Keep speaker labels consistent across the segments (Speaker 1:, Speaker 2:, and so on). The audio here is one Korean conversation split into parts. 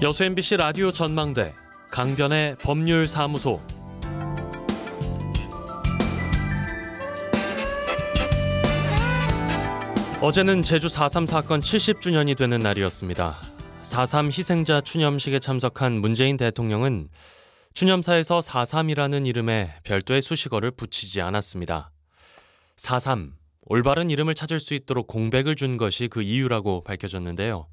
Speaker 1: 여수 MBC 라디오 전망대 강변의 법률사무소. 어제는 제주 4.3 사건 70주년이 되는 날이었습니다. 4.3 희생자 추념식에 참석한 문재인 대통령은 추념사에서 4.3이라는 이름에 별도의 수식어를 붙이지 않았습니다. 4.3, 올바른 이름을 찾을 수 있도록 공백을 준 것이 그 이유라고 밝혀졌는데요.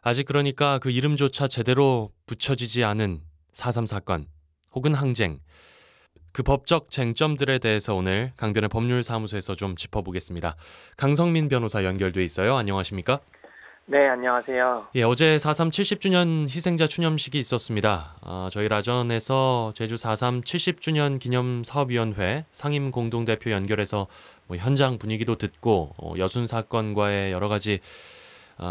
Speaker 1: 아직 그러니까 그 이름조차 제대로 붙여지지 않은 4.3 사건 혹은 항쟁, 그 법적 쟁점들에 대해서 오늘 강변의 법률사무소에서 좀 짚어보겠습니다. 강성민 변호사 연결돼 있어요. 안녕하십니까?
Speaker 2: 네, 안녕하세요.
Speaker 1: 예, 어제 4.3 70주년 희생자 추념식이 있었습니다. 저희 라전에서 제주 4.3 70주년 기념사업위원회 상임 공동대표 연결해서 현장 분위기도 듣고 여순 사건과의 여러 가지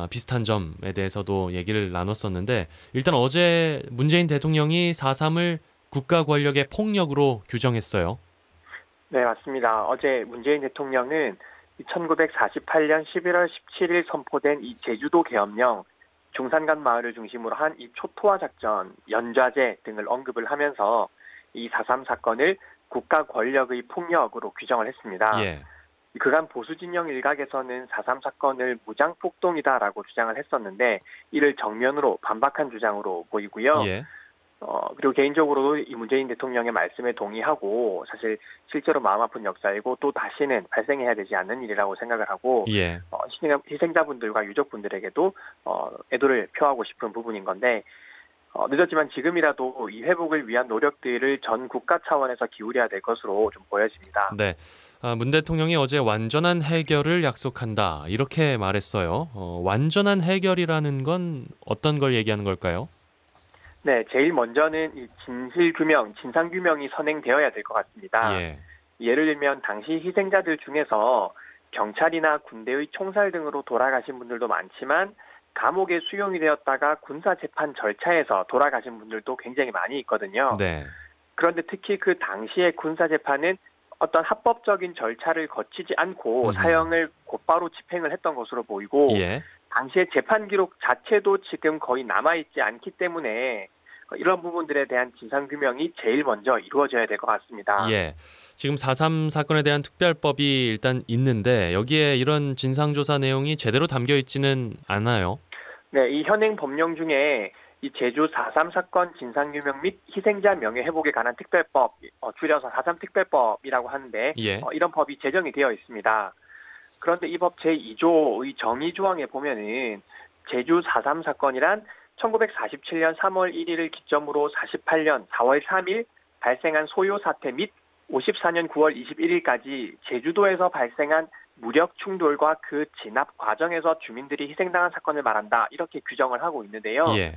Speaker 1: 비슷한 점에 대해서도 얘기를 나눴었는데, 일단 어제 문재인 대통령이 4.3을 국가 권력의 폭력으로 규정했어요.
Speaker 2: 네, 맞습니다. 어제 문재인 대통령은 1948년 11월 17일 선포된 이 제주도 계엄령, 중산간 마을을 중심으로 한 이 초토화 작전, 연좌제 등을 언급을 하면서 이 4.3 사건을 국가 권력의 폭력으로 규정을 했습니다.
Speaker 1: 예.
Speaker 2: 그간 보수 진영 일각에서는 4.3 사건을 무장폭동이다라고 주장을 했었는데, 이를 정면으로 반박한 주장으로 보이고요.
Speaker 1: 예.
Speaker 2: 그리고 개인적으로도 이 문재인 대통령의 말씀에 동의하고, 사실 실제로 마음 아픈 역사이고 또 다시는 발생해야 되지 않는 일이라고 생각을 하고,
Speaker 1: 예.
Speaker 2: 희생자분들과 유족분들에게도 애도를 표하고 싶은 부분인 건데, 늦었지만 지금이라도 이 회복을 위한 노력들을 전 국가 차원에서 기울여야 될 것으로 좀 보여집니다.
Speaker 1: 네. 문 대통령이 어제 완전한 해결을 약속한다, 이렇게 말했어요. 완전한 해결이라는 건 어떤 걸 얘기하는 걸까요?
Speaker 2: 네, 제일 먼저는 이 진실규명, 진상규명이 선행되어야 될 것 같습니다.
Speaker 1: 예.
Speaker 2: 예를 들면 당시 희생자들 중에서 경찰이나 군대의 총살 등으로 돌아가신 분들도 많지만, 감옥에 수용이 되었다가 군사재판 절차에서 돌아가신 분들도 굉장히 많이 있거든요.
Speaker 1: 네.
Speaker 2: 그런데 특히 그 당시의 군사재판은 어떤 합법적인 절차를 거치지 않고 사형을 곧바로 집행을 했던 것으로 보이고,
Speaker 1: 예.
Speaker 2: 당시의 재판 기록 자체도 지금 거의 남아있지 않기 때문에 이런 부분들에 대한 진상규명이 제일 먼저 이루어져야 될 것 같습니다.
Speaker 1: 예. 지금 4.3 사건에 대한 특별법이 일단 있는데 여기에 이런 진상조사 내용이 제대로 담겨 있지는 않아요.
Speaker 2: 네, 이 현행 법령 중에 이 제주 4.3 사건 진상규명 및 희생자 명예회복에 관한 특별법, 줄여서 4.3 특별법이라고 하는데,
Speaker 1: 예.
Speaker 2: 이런 법이 제정이 되어 있습니다. 그런데 이 법 제2조의 정의 조항에 보면은 제주 4.3 사건이란 1947년 3월 1일을 기점으로 48년 4월 3일 발생한 소요 사태 및 54년 9월 21일까지 제주도에서 발생한 무력 충돌과 그 진압 과정에서 주민들이 희생당한 사건을 말한다, 이렇게 규정을 하고 있는데요.
Speaker 1: 예.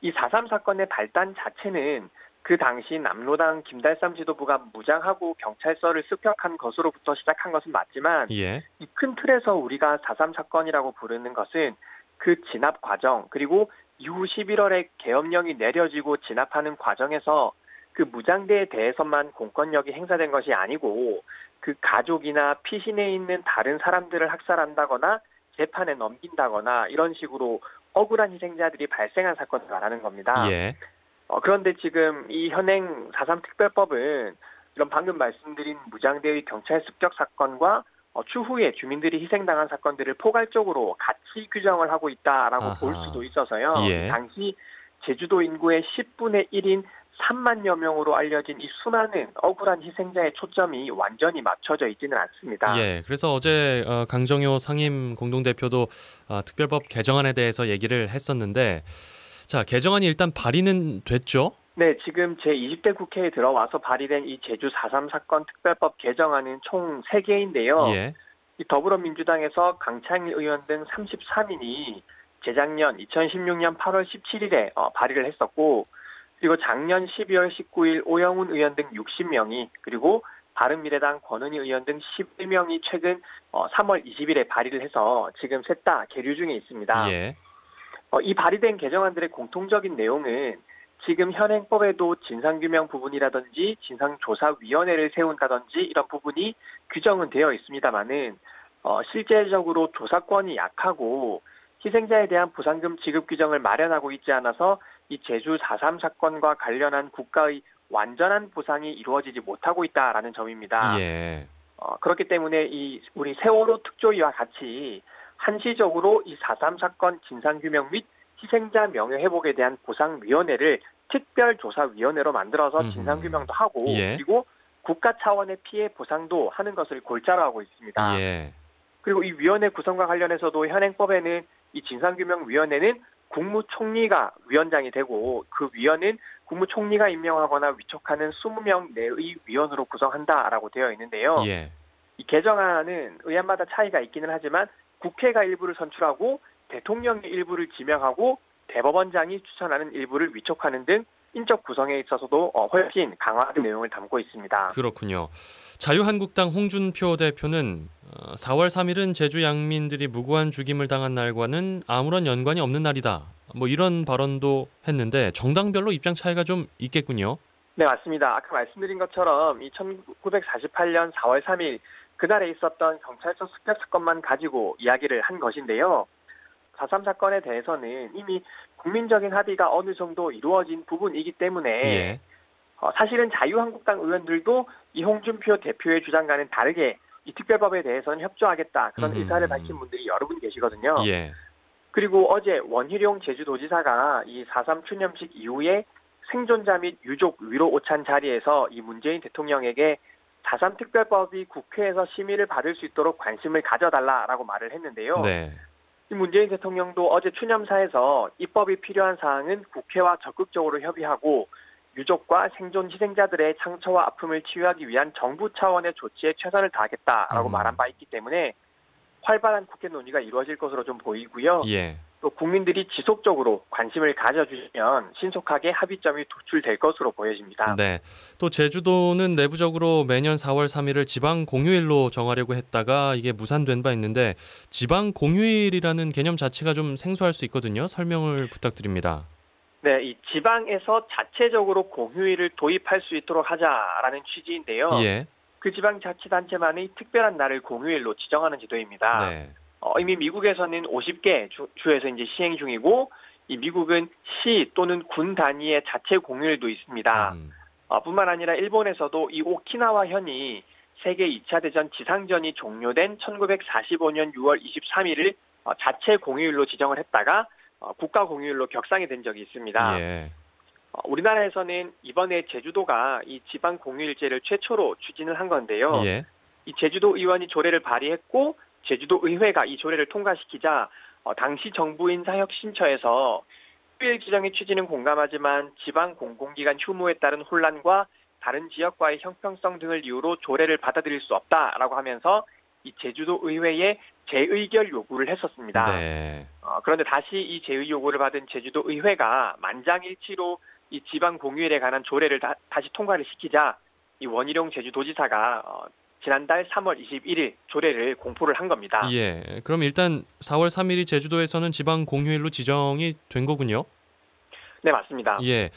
Speaker 2: 이 4.3 사건의 발단 자체는 그 당시 남로당 김달삼 지도부가 무장하고 경찰서를 습격한 것으로부터 시작한 것은 맞지만,
Speaker 1: 예.
Speaker 2: 이 큰 틀에서 우리가 4.3 사건이라고 부르는 것은 그 진압 과정, 그리고 이후 11월에 계엄령이 내려지고 진압하는 과정에서 그 무장대에 대해서만 공권력이 행사된 것이 아니고, 그 가족이나 피신해 있는 다른 사람들을 학살한다거나 재판에 넘긴다거나 이런 식으로 억울한 희생자들이 발생한 사건을 말하는 겁니다.
Speaker 1: 예.
Speaker 2: 그런데 지금 이 현행 4.3 특별법은 이런 방금 말씀드린 무장대의 경찰 습격 사건과 추후에 주민들이 희생당한 사건들을 포괄적으로 같이 규정을 하고 있다라고 볼 수도 있어서요.
Speaker 1: 예.
Speaker 2: 당시 제주도 인구의 10분의 1인 3만여 명으로 알려진 이 수많은 억울한 희생자의 초점이 완전히 맞춰져 있지는 않습니다.
Speaker 1: 예. 그래서 어제 강정효 상임 공동대표도 특별법 개정안에 대해서 얘기를 했었는데, 자, 개정안이 일단 발의는 됐죠?
Speaker 2: 네, 지금 제20대 국회에 들어와서 발의된 이 제주 4.3 사건 특별법 개정안은 총 3개인데요.
Speaker 1: 예.
Speaker 2: 이 더불어민주당에서 강창일 의원 등 33인이 재작년 2016년 8월 17일에 발의를 했었고, 그리고 작년 12월 19일 오영훈 의원 등 60명이, 그리고 바른미래당 권은희 의원 등 11명이 최근 3월 20일에 발의를 해서 지금 셋 다 계류 중에 있습니다.
Speaker 1: 예.
Speaker 2: 이 발의된 개정안들의 공통적인 내용은 지금 현행법에도 진상규명 부분이라든지 진상조사위원회를 세운다든지 이런 부분이 규정은 되어 있습니다만은 실제적으로 조사권이 약하고 희생자에 대한 보상금 지급 규정을 마련하고 있지 않아서 이 제주 4.3 사건과 관련한 국가의 완전한 보상이 이루어지지 못하고 있다라는 점입니다.
Speaker 1: 예.
Speaker 2: 그렇기 때문에 이 우리 세월호 특조위와 같이 한시적으로 이 4.3 사건 진상규명 및 희생자 명예회복에 대한 보상위원회를 특별조사위원회로 만들어서 진상규명도 하고
Speaker 1: 예.
Speaker 2: 그리고 국가 차원의 피해 보상도 하는 것을 골자로 하고 있습니다.
Speaker 1: 예.
Speaker 2: 그리고 이 위원회 구성과 관련해서도 현행법에는 이 진상규명위원회는 국무총리가 위원장이 되고 그 위원은 국무총리가 임명하거나 위촉하는 20명 내의 위원으로 구성한다라고 되어 있는데요.
Speaker 1: 예.
Speaker 2: 이 개정안은 의안마다 차이가 있기는 하지만 국회가 일부를 선출하고 대통령이 일부를 지명하고 대법원장이 추천하는 일부를 위촉하는 등 인적 구성에 있어서도 훨씬 강화된 내용을 담고 있습니다.
Speaker 1: 그렇군요. 자유한국당 홍준표 대표는 4월 3일은 제주 양민들이 무고한 죽임을 당한 날과는 아무런 연관이 없는 날이다. 뭐 이런 발언도 했는데 정당별로 입장 차이가 좀 있겠군요.
Speaker 2: 네, 맞습니다. 아까 말씀드린 것처럼 이 1948년 4월 3일 그날에 있었던 경찰서 습격 사건만 가지고 이야기를 한 것인데요. 4.3 사건에 대해서는 이미 국민적인 합의가 어느 정도 이루어진 부분이기 때문에
Speaker 1: 예.
Speaker 2: 사실은 자유한국당 의원들도 이 홍준표 대표의 주장과는 다르게 이 특별법에 대해서는 협조하겠다 그런 의사를 밝힌 분들이 여러 분 계시거든요.
Speaker 1: 예.
Speaker 2: 그리고 어제 원희룡 제주도지사가 이 4.3 추념식 이후에 생존자 및 유족 위로 오찬 자리에서 이 문재인 대통령에게 4.3 특별법이 국회에서 심의를 받을 수 있도록 관심을 가져달라라고 말을 했는데요.
Speaker 1: 네.
Speaker 2: 이 문재인 대통령도 어제 추념사에서 입법이 필요한 사항은 국회와 적극적으로 협의하고 유족과 생존 희생자들의 상처와 아픔을 치유하기 위한 정부 차원의 조치에 최선을 다하겠다라고 말한 바 있기 때문에 활발한 국회 논의가 이루어질 것으로 좀 보이고요.
Speaker 1: 예.
Speaker 2: 또 국민들이 지속적으로 관심을 가져주시면 신속하게 합의점이 도출될 것으로 보여집니다.
Speaker 1: 네. 또 제주도는 내부적으로 매년 4월 3일을 지방 공휴일로 정하려고 했다가 이게 무산된 바 있는데 지방 공휴일이라는 개념 자체가 좀 생소할 수 있거든요. 설명을 부탁드립니다.
Speaker 2: 네, 이 지방에서 자체적으로 공휴일을 도입할 수 있도록 하자라는 취지인데요.
Speaker 1: 예.
Speaker 2: 그 지방자치단체만의 특별한 날을 공휴일로 지정하는 제도입니다.
Speaker 1: 네.
Speaker 2: 이미 미국에서는 50개 주에서 이제 시행 중이고, 이 미국은 시 또는 군 단위의 자체 공휴일도 있습니다. 뿐만 아니라 일본에서도 이 오키나와 현이 세계 2차 대전 지상전이 종료된 1945년 6월 23일을 자체 공휴일로 지정을 했다가 국가 공휴일로 격상이 된 적이 있습니다.
Speaker 1: 예.
Speaker 2: 우리나라에서는 이번에 제주도가 이 지방 공휴일제를 최초로 추진을 한 건데요.
Speaker 1: 예.
Speaker 2: 이 제주도 의원이 조례를 발의했고 제주도 의회가 이 조례를 통과시키자 당시 정부인 사혁신처에서 휴일 지정의 취지는 공감하지만 지방 공공기관 휴무에 따른 혼란과 다른 지역과의 형평성 등을 이유로 조례를 받아들일 수 없다라고 하면서 이 제주도 의회에 재의결 요구를 했었습니다.
Speaker 1: 네.
Speaker 2: 그런데 다시 이 재의 요구를 받은 제주도 의회가 만장일치로 이 지방 공휴일에 관한 조례를 다시 통과를 시키자 이 원희룡 제주도지사가 지난달 3월 21일 조례를 공포를 한 겁니다.
Speaker 1: 예. 그럼 일단 4월 3일이 제주도에서는 지방 공휴일로 지정이 된 거군요.
Speaker 2: 네, 맞습니다.
Speaker 1: 예.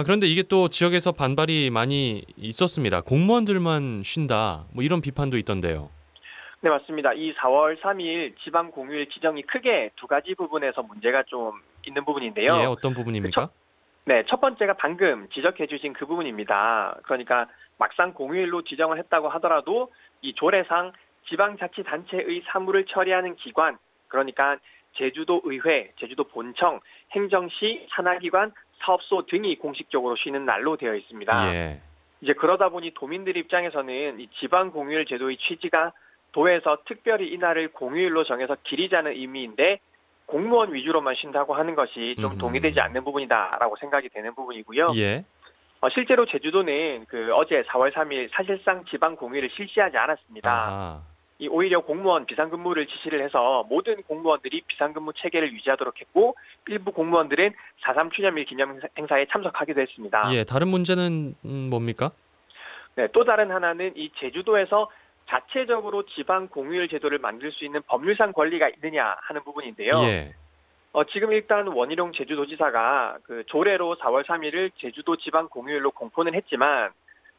Speaker 1: 그런데 이게 또 지역에서 반발이 많이 있었습니다. 공무원들만 쉰다. 뭐 이런 비판도 있던데요.
Speaker 2: 네, 맞습니다. 이 4월 3일 지방 공휴일 지정이 크게 두 가지 부분에서 문제가 좀 있는 부분인데요.
Speaker 1: 예, 어떤 부분입니까?
Speaker 2: 첫 번째가 방금 지적해 주신 그 부분입니다. 그러니까 막상 공휴일로 지정을 했다고 하더라도 이 조례상 지방자치단체의 사무를 처리하는 기관, 그러니까 제주도 의회, 제주도 본청, 행정시, 산하기관, 사업소 등이 공식적으로 쉬는 날로 되어 있습니다.
Speaker 1: 예.
Speaker 2: 이제 그러다 보니 도민들 입장에서는 이 지방 공휴일 제도의 취지가 도에서 특별히 이 날을 공휴일로 정해서 기리자는 의미인데 공무원 위주로만 쉰다고 하는 것이 좀 동의되지 않는 부분이다라고 생각이 되는 부분이고요.
Speaker 1: 예.
Speaker 2: 실제로 제주도는 어제 4월 3일 사실상 지방 공휴일을 실시하지 않았습니다.
Speaker 1: 아하.
Speaker 2: 오히려 공무원 비상근무를 지시를 해서 모든 공무원들이 비상근무 체계를 유지하도록 했고 일부 공무원들은 4.3 추념일 기념 행사에 참석하기도 했습니다.
Speaker 1: 예, 다른 문제는 뭡니까?
Speaker 2: 네, 또 다른 하나는 이 제주도에서 자체적으로 지방 공휴일 제도를 만들 수 있는 법률상 권리가 있느냐 하는 부분인데요.
Speaker 1: 예.
Speaker 2: 지금 일단 원희룡 제주도지사가 그 조례로 4월 3일을 제주도 지방 공휴일로 공포는 했지만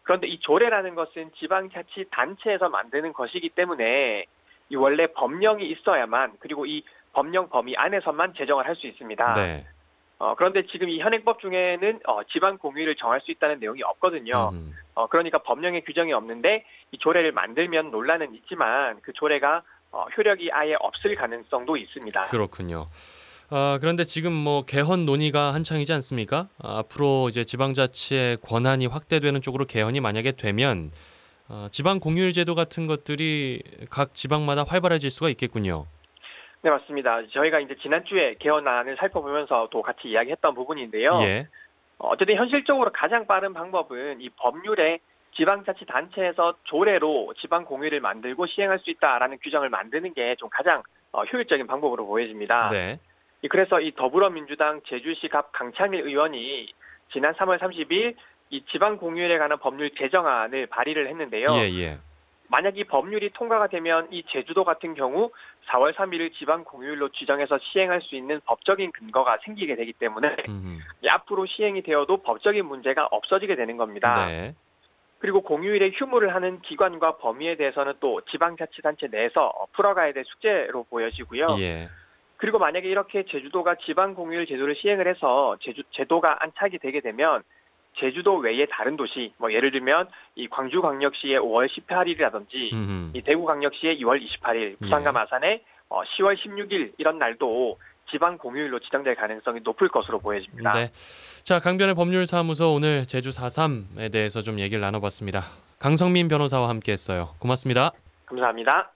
Speaker 2: 그런데 이 조례라는 것은 지방자치단체에서 만드는 것이기 때문에 이 원래 법령이 있어야만, 그리고 이 법령 범위 안에서만 제정을 할 수 있습니다.
Speaker 1: 네.
Speaker 2: 그런데 지금 이 현행법 중에는 지방 공휴일을 정할 수 있다는 내용이 없거든요. 그러니까 법령에 규정이 없는데 이 조례를 만들면 논란은 있지만 그 조례가 효력이 아예 없을 가능성도 있습니다.
Speaker 1: 그렇군요. 그런데 지금 뭐 개헌 논의가 한창이지 않습니까? 앞으로 이제 지방자치의 권한이 확대되는 쪽으로 개헌이 만약에 되면 지방 공휴일 제도 같은 것들이 각 지방마다 활발해질 수가 있겠군요.
Speaker 2: 네, 맞습니다. 저희가 이제 지난주에 개헌안을 살펴보면서도 같이 이야기했던 부분인데요.
Speaker 1: 예.
Speaker 2: 어쨌든 현실적으로 가장 빠른 방법은 이 법률에 지방자치단체에서 조례로 지방 공휴일을 만들고 시행할 수 있다라는 규정을 만드는 게 좀 가장 효율적인 방법으로 보여집니다.
Speaker 1: 네.
Speaker 2: 그래서 이 더불어민주당 제주시 갑 강창일 의원이 지난 3월 30일 이 지방 공휴일에 관한 법률 제정안을 발의를 했는데요.
Speaker 1: 예.
Speaker 2: 만약 이 법률이 통과가 되면 이 제주도 같은 경우 4월 3일을 지방 공휴일로 지정해서 시행할 수 있는 법적인 근거가 생기게 되기 때문에 앞으로 시행이 되어도 법적인 문제가 없어지게 되는 겁니다.
Speaker 1: 네.
Speaker 2: 그리고 공휴일에 휴무를 하는 기관과 범위에 대해서는 또 지방자치단체 내에서 풀어가야 될 숙제로 보여지고요.
Speaker 1: 예.
Speaker 2: 그리고 만약에 이렇게 제주도가 지방 공휴일 제도를 시행을 해서 제도가 안착이 되게 되면 제주도 외의 다른 도시, 뭐 예를 들면 이 광주광역시의 5월 18일이라든지 이 대구광역시의 2월 28일, 부산과 마산의 10월 16일 이런 날도 지방 공휴일로 지정될 가능성이 높을 것으로 보여집니다.
Speaker 1: 네. 자, 강변의 법률사무소 오늘 제주 4.3에 대해서 좀 얘기를 나눠봤습니다. 강성민 변호사와 함께했어요. 고맙습니다.
Speaker 2: 감사합니다.